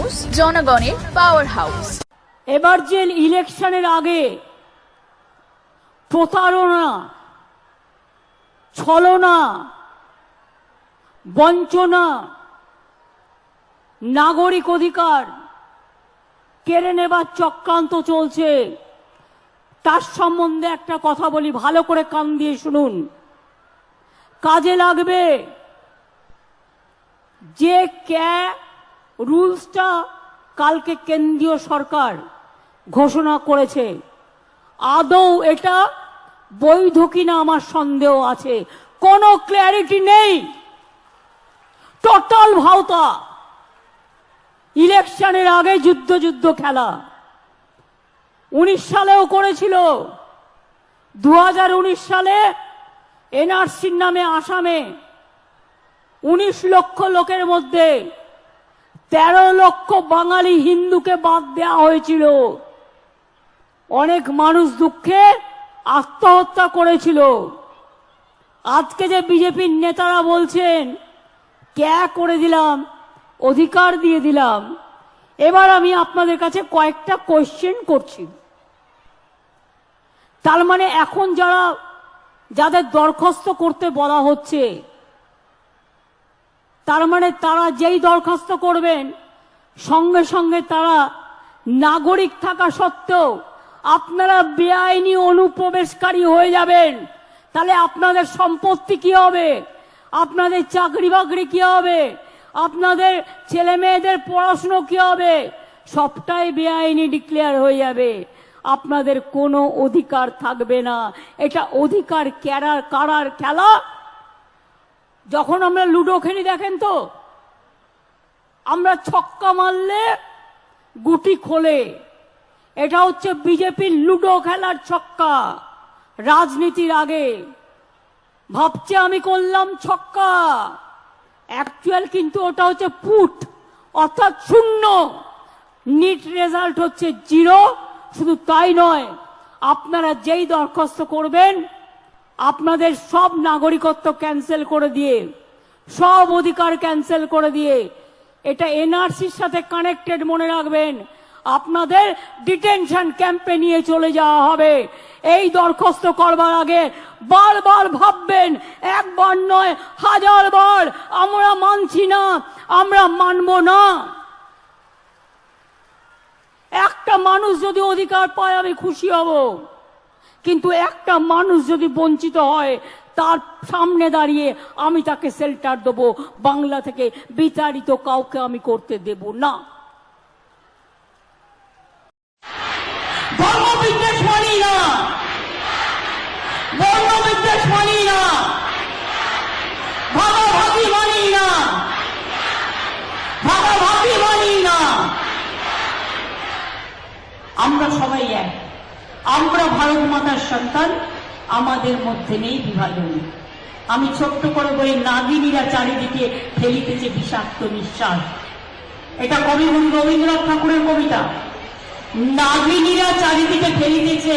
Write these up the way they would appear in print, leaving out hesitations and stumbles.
News, জনগণের power house. এবার যে ইলেকশনের আগে প্রতারণা, ছলনা, বঞ্চনা, নাগরিক অধিকার কেড়ে নেবার চক্রান্ত চলছে, তার সম্বন্ধে একটা কথা বলি, ভালো করে কান দিয়ে শুনুন। কাজে লাগবে যে রুলসটা কালকে কেন্দ্রীয় সরকার ঘোষণা করেছে, আদৌ এটা বৈধ কিনা আমার সন্দেহ আছে। কোনো ক্ল্যারিটি নেই, টোটাল ভাওতা। ইলেকশনের আগে যুদ্ধ খেলা 19 সালেও করেছিল। 2019 সালে এনআরসির নামে আসামে 19 লক্ষ লোকের মধ্যে 13 লক্ষ বাঙালি হিন্দুকে বাদ দেওয়া হয়েছিল। অনেক মানুষ দুঃখে আত্মহত্যা করেছিল। আজকে যে বিজেপির নেতারা বলছেন ক্যা করে দিলাম, অধিকার দিয়ে দিলাম, এবার আমি আপনাদের কাছে কয়েকটা কোয়েশ্চেন করছি। তার মানে এখন যাদের দরখাস্ত করতে বলা হচ্ছে, তার মানে তারা যেই দরখাস্ত করবেন সঙ্গে সঙ্গে তারা নাগরিক থাকা সত্ত্বেও আপনারা বেআইনি অনুপ্রবেশকারী হয়ে যাবেন। তাহলে আপনাদের সম্পত্তি কি হবে, আপনাদের চাকরি বাকরি কি হবে, আপনাদের ছেলে মেয়েদের পড়াশুনো কি হবে, সবটাই বেআইনি ডিক্লেয়ার হয়ে যাবে। আপনাদের কোনো অধিকার থাকবে না। এটা অধিকার কারার খেলা। যখন আমরা লুডো খেলি দেখেন তো, আমরা ছক্কা মারলে গুটি খোলে। এটা হচ্ছে বিজেপির লুডো খেলার ছক্কা। রাজনীতির আগে ভাবছে আমি করলাম ছক্কা, অ্যাকচুয়াল কিন্তু ওটা হচ্ছে পুট, অর্থাৎ শূন্য। নিট রেজাল্ট হচ্ছে 0। শুধু তাই নয়, আপনারা যেই দরখাস্ত করবেন আপনাদের সব নাগরিকত্ব ক্যান্সেল করে দিয়ে, সব অধিকার ক্যান্সেল করে দিয়ে, এটা এনআরসির সাথে কানেক্টেড মনে রাখবেন, আপনাদের ডিটেনশন ক্যাম্পে নিয়ে চলে যাওয়া হবে। এই দরখাস্ত করবার আগে বারবার ভাববেন, একবার নয় 1000 বার, আমরা মানছি না, আমরা মানব না। একটা মানুষ যদি অধিকার পায় আমি খুশি হব, কিন্তু একটা মানুষ যদি বঞ্চিত হয় তার সামনে দাঁড়িয়ে আমি তাকে শেল্টার দেবো। বাংলা থেকে বিতাড়িত কাউকে আমি করতে দেব না। ধর্মবিদ্বেষ মানি না, বর্ণবিদ্বেষ মানি না, ভাগাভাগি মানি না, ভাগাভাগি মানি না। আমরা সবাই এক, আমরা ভারত মাতার সন্তান, আমাদের মধ্যে নেই বিভাজন। আমি ছোট্ট করে বলি, নাগিনীরা চারিদিকে ফেলিতেছে বিষাক্ত নিঃশ্বাস। এটা কবিগুরু রবীন্দ্রনাথ ঠাকুরের কবিতা। নাগিনীরা চারিদিকে ফেলিতেছে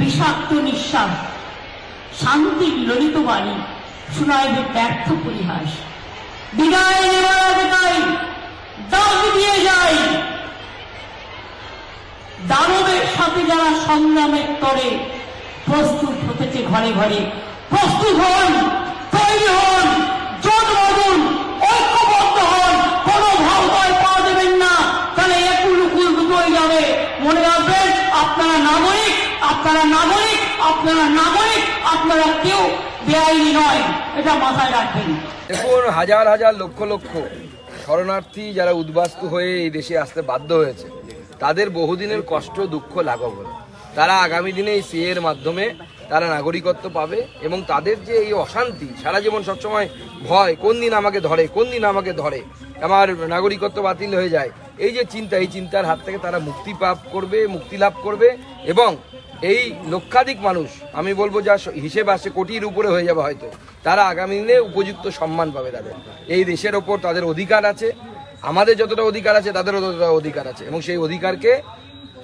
বিষাক্ত নিঃশ্বাস, শান্তির ললিত বাণী শুনাইবে ব্যর্থ পরিহাস। বিদায় নেওয়ার আগে তাই দাগ দিয়ে যায়, দানবের সাথে যারা সংগ্রামের তরে প্রস্তুত হতেছে ঘরে ঘরে। প্রস্তুত হন, তৈরি হন, জোট বাঁধুন, ঐক্যবদ্ধ হন, কোন ভাওতায় পা দেবেন না, তাহলে একুল উকুল দুটোই যাবে। মনে রাখবেন, আপনারা নাগরিক, আপনারা নাগরিক, আপনারা নাগরিক, আপনারা কেউ বেআইনি নয়, এটা মাথায় রাখবেন। দেখুন, হাজার হাজার লক্ষ লক্ষ শরণার্থী যারা উদ্বাস্তু হয়ে এই দেশে আসতে বাধ্য হয়েছে, তাদের বহুদিনের কষ্ট দুঃখ লাঘব হলো। তারা আগামী দিনে এই সিএর মাধ্যমে তারা নাগরিকত্ব পাবে এবং তাদের যে এই অশান্তি, সারা জীবন সবসময় ভয়, কোন দিন আমাকে ধরে, কোন দিন আমাকে ধরে, আমার নাগরিকত্ব বাতিল হয়ে যায়, এই যে চিন্তা, এই চিন্তার হাত থেকে তারা মুক্তি লাভ করবে এবং এই লক্ষাধিক মানুষ, আমি বলবো যা হিসেব আসছে কোটির উপরে হয়ে যাবে হয়তো, তারা আগামী দিনে উপযুক্ত সম্মান পাবে। তাদের এই দেশের ওপর তাদের অধিকার আছে, আমাদের যতটা অধিকার আছে তাদেরও ততটা অধিকার আছে এবং সেই অধিকারকে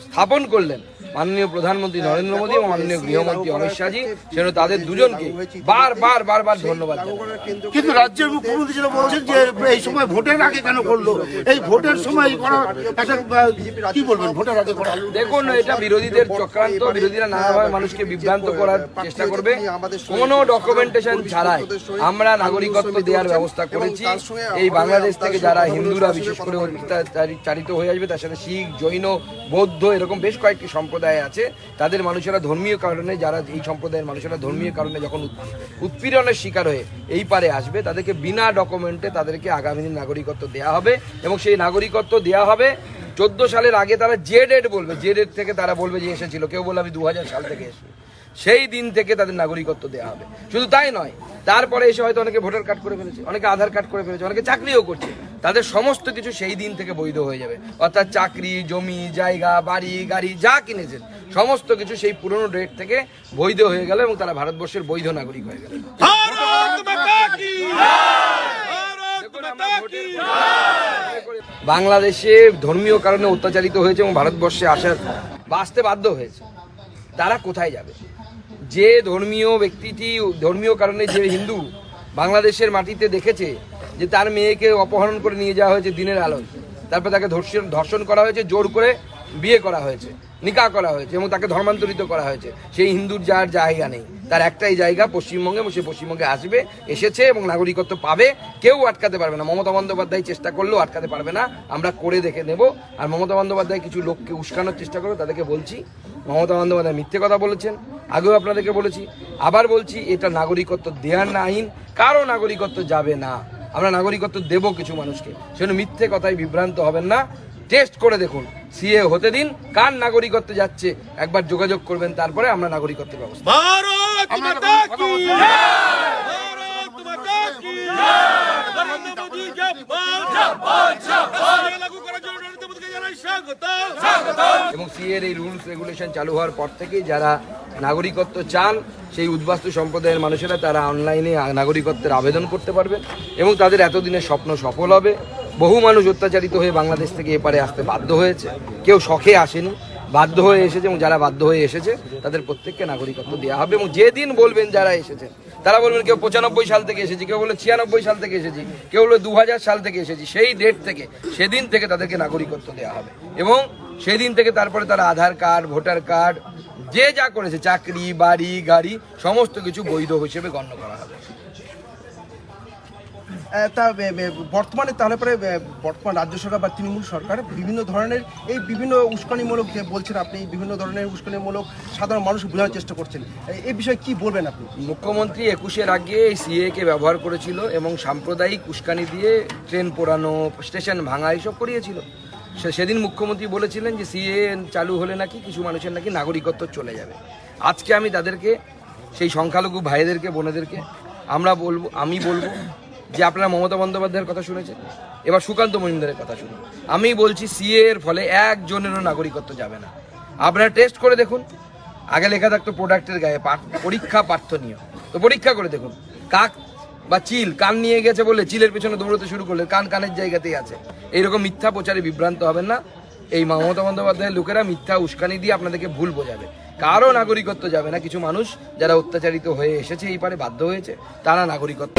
স্থাপন করলেন মাননীয় প্রধানমন্ত্রী নরেন্দ্র মোদী এবং মাননীয় গৃহমন্ত্রী অমিত শাহজি সেজন্য তাদের দুজনকে বারবার ধন্যবাদ জানাই। কিন্তু রাজ্যের মুখ্যমন্ত্রী যেটা বলছেন যে এই সময় ভোটের আগে কেন করলো, এই ভোটের সময় করা একটা কি বলবেন ভোটের আগে করা? দেখুন, এটা বিরোধীদের চক্রান্ত। বিরোধীরা নানাভাবে মানুষকে বিভ্রান্ত করার চেষ্টা করবে। কোনো ডকুমেন্টেশন ছাড়াই আমরা নাগরিকত্ব দেওয়ার ব্যবস্থা করেছি। এই বাংলাদেশ থেকে যারা হিন্দুরা বিশেষ করে চারিত হয়ে আসবে, তার সাথে শিখ, জৈন, বৌদ্ধ এরকম বেশ কয়েকটি সম্প্রদায় আছে, তাদের মানুষেরা ধর্মীয় কারণে, যারা এই সম্প্রদায়ের মানুষেরা ধর্মীয় কারণে যখন উৎপীড়নের শিকার হয়ে এই পারে আসবে, তাদেরকে বিনা ডকুমেন্টে তাদেরকে আগামী দিন নাগরিকত্ব দেওয়া হবে। এবং সেই নাগরিকত্ব দেওয়া হবে 14 সালের আগে। তারা যে ডেট বলবে, যে ডেট থেকে তারা বলবে যে এসেছিল, কেউ বলবে আমি 2000 সাল থেকে এসেছি, সেই দিন থেকে তাদের নাগরিকত্ব দেওয়া হবে। শুধু তাই নয়, তারপরে এসে হয়তো অনেকে ভোটার কার্ড করে ফেলেছে, অনেকে আধার কার্ড করে ফেলেছে, অনেকে চাকরিও করছে, তাদের সমস্ত কিছু সেই দিন থেকে বৈধ হয়ে যাবে। অর্থাৎ চাকরি, জমি, জায়গা, বাড়ি, গাড়ি যা কিনেছেন সমস্ত কিছু সেই পুরনো ডেট থেকে বৈধ হয়ে গেল এবং তারা ভারতবর্ষের বৈধ নাগরিক হয়ে গেল। বাংলাদেশে ধর্মীয় কারণে অত্যাচারিত হয়েছে এবং ভারতবর্ষে আসতে বাধ্য হয়েছে, তারা কোথায় যাবে? যে ধর্মীয় ব্যক্তিটি ধর্মীয় কারণে, যে হিন্দু বাংলাদেশের মাটিতে দেখেছে যে তার মেয়েকে অপহরণ করে নিয়ে যাওয়া হয়েছে দিনের আলোয়, তারপর তাকে ধর্ষণ করা হয়েছে, জোর করে বিয়ে করা হয়েছে, নিকাহ করা হয়েছে এবং তাকে ধর্মান্তরিত করা হয়েছে, সেই হিন্দুর যার জায়গা নেই, তার একটাই জায়গা পশ্চিমবঙ্গে, এবং সে পশ্চিমবঙ্গে আসবে, এসেছে এবং নাগরিকত্ব পাবে। কেউ আটকাতে পারবে না। মমতা বন্দ্যোপাধ্যায় চেষ্টা করলেও আটকাতে পারবে না। আমরা করে দেখে নেব। আর মমতা বন্দ্যোপাধ্যায় কিছু লোককে উস্কানোর চেষ্টা করবে, তাদেরকে বলছি মমতা বন্দ্যোপাধ্যায় মিথ্যে কথা বলেছেন। আগেও আপনাদেরকে বলেছি, আবার বলছি, এটা নাগরিকত্ব দেওয়ার না আইন, কারো নাগরিকত্ব যাবে না। আমরা নাগরিকত্ব দেব কিছু মানুষকে, সেজন্য মিথ্যে কথায় বিভ্রান্ত হবেন না। টেস্ট করে দেখুন, সিএ হতে দিন, কার নাগরিকত্ব যাচ্ছে একবার যোগাযোগ করবেন, তারপরে আমরা নাগরিকত্বের ব্যবস্থা। এবং সিএর এই রুলস রেগুলেশন চালু হওয়ার পর থেকেই যারা নাগরিকত্ব চান, সেই উদ্বাস্তু সম্প্রদায়ের মানুষেরা তারা অনলাইনে নাগরিকত্বের আবেদন করতে পারবেন এবং তাদের এতদিনের স্বপ্ন সফল হবে। বহু মানুষ অত্যাচারিত হয়ে বাংলাদেশ থেকে এপারে আসতে বাধ্য হয়েছে, কেউ শখে আসেনি, বাধ্য হয়ে এসেছে, এবং যারা বাধ্য হয়ে এসেছে তাদের প্রত্যেককে নাগরিকত্ব দেওয়া হবে। এবং যেদিন বলবেন যারা এসেছেন, তারা বলবেন কেউ 95 সাল থেকে এসেছি, কেউ বললো 96 সাল থেকে এসেছি, কেউ বললো 2000 সাল থেকে এসেছি, সেই ডেট থেকে, সেদিন থেকে তাদেরকে নাগরিকত্ব দেওয়া হবে। এবং সেদিন থেকে তারপরে তারা আধার কার্ড, ভোটার কার্ড, যে যা করেছে, চাকরি, বাড়ি, গাড়ি, সমস্ত কিছু বৈধ হিসেবে গণ্য করা হবে। তা বর্তমানে তাহলে পরে বর্তমান রাজ্য সরকার বা তৃণমূল সরকার বিভিন্ন ধরনের এই বিভিন্ন উস্কানিমূলক যে বলছেন আপনি, বিভিন্ন ধরনের উস্কানিমূলক সাধারণ মানুষ বোঝানোর চেষ্টা করছেন, এই বিষয়ে কি বলবেন আপনি? মুখ্যমন্ত্রী 21-এর আগে এই সিএ কে ব্যবহার করেছিল এবং সাম্প্রদায়িক উস্কানি দিয়ে ট্রেন পোড়ানো, স্টেশন ভাঙা এইসব করিয়েছিল। সেদিন মুখ্যমন্ত্রী বলেছিলেন যে সিএ চালু হলে নাকি কিছু মানুষের নাকি নাগরিকত্ব চলে যাবে। আজকে আমি তাদেরকে, সেই সংখ্যালঘু ভাইদেরকে, বোনেদেরকে আমি বলবো যে আপনারা মমতা বন্দ্যোপাধ্যায়ের কথা শুনেছেন, এবার সুকান্ত মজুমদারের কথা শুনুন। আমি বলছি সিএ এর ফলে একজনেরও নাগরিকত্ব যাবে না। আপনারা টেস্ট করে দেখুন, আগে লেখা থাকতো প্রোডাক্টের গায়ে পরীক্ষা প্রার্থনীয়, তো পরীক্ষা করে দেখুন। কাক বা চিল কান নিয়ে গেছে বলে চিলের পেছনে দৌড়তে শুরু করলে কান কানের জায়গাতেই আছে। এইরকম মিথ্যা প্রচারে বিভ্রান্ত হবেন না। এই মমতা বন্দ্যোপাধ্যায়ের লোকেরা মিথ্যা উস্কানি দিয়ে আপনাদেরকে ভুল বোঝাবে। কারো নাগরিকত্ব যাবে না। কিছু মানুষ যারা অত্যাচারিত হয়ে এসেছে এই পারে, বাধ্য হয়েছে, তারা নাগরিকত্ব